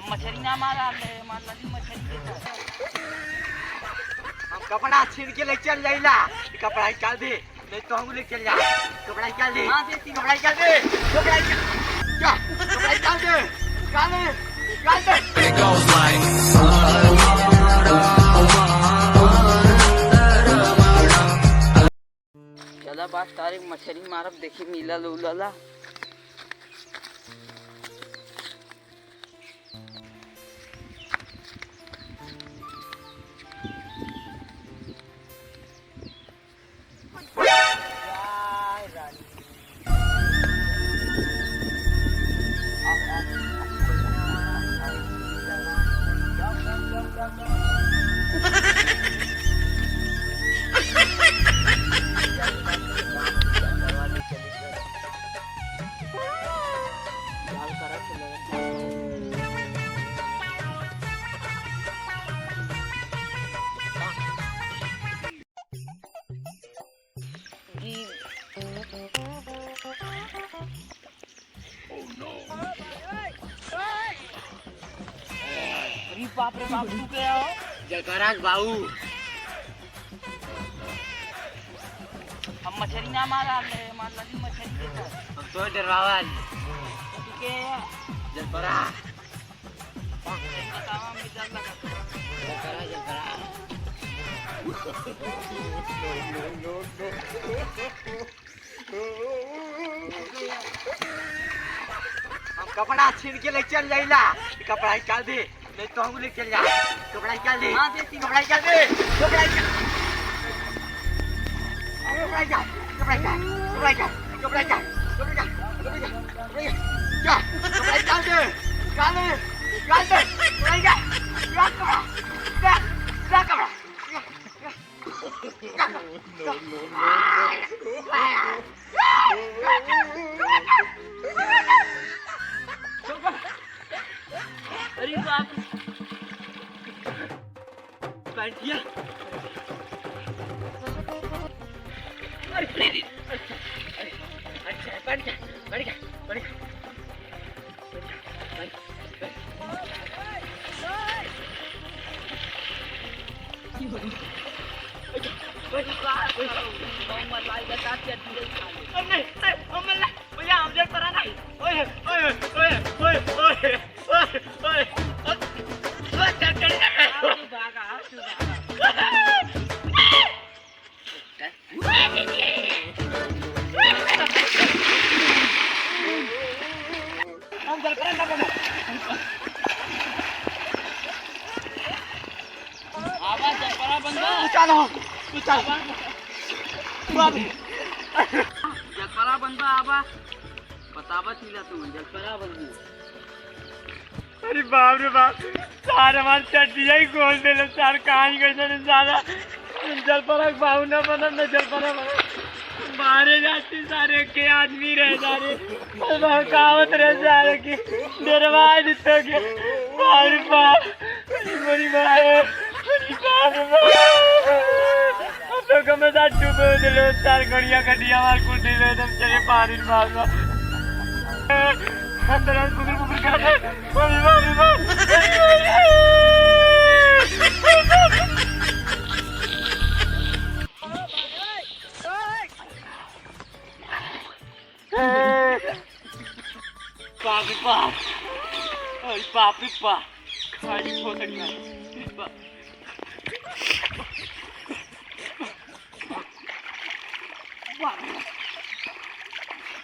हम मछली ना मारा ले मार लगी मछली के हम कपड़ा छीन के ले चल जाइला कपड़ा निकाल दे नहीं तो हम ले चल जा कपड़ा निकाल दे हां दे कपड़ा निकाल दे कपड़ा निकाल दे निकाल दे it goes like चला बात तारीख मछली मारब देखी मिला उलाला बाप रे बाप तू क्या हो जलपराग बाबू हम मछली ना मारा ले मार लगी मछली के हम तो डरवावा ठीक है जलपराग बतावा में डर लगा जलपराग हम कपड़ा छीन के ले चल जाइला कपड़ा निकाल दे नहीं तो हम ले चल जा कपड़ा निकाल दे हां दे कपड़ा निकाल दे कपड़ा निकाल कपड़ा निकाल कपड़ा निकाल कपड़ा निकाल कपड़ा निकाल कपड़ा निकाल क्या कपड़ा निकाल दे निकाल दे कपड़ा निकाल कपड़ा अरे बाप बैठ गया अरे अच्छा बैठ गया जलपरा बनबा आबा बतावा चीला तू जलपरा बनबू अरे बाप रे बाप सार हमार चटिया ही खोल दे लो सार कहानी कैसे सारा जलपरा बाबू ना बना न जलपरा बना मारे जाती सारे के आदमी रह सारे कहावत रह सारे की डरवाए दितो के अरे बाप बड़ी बात तो कमे साथ चुप हो दिलो चार गड़िया गड्डिया मार कुल दिलो एकदम चले पानी मार अंदर कुकुर कुकुर कर ओए बाप रे बाप बाप रे बाप खाली हो सकता है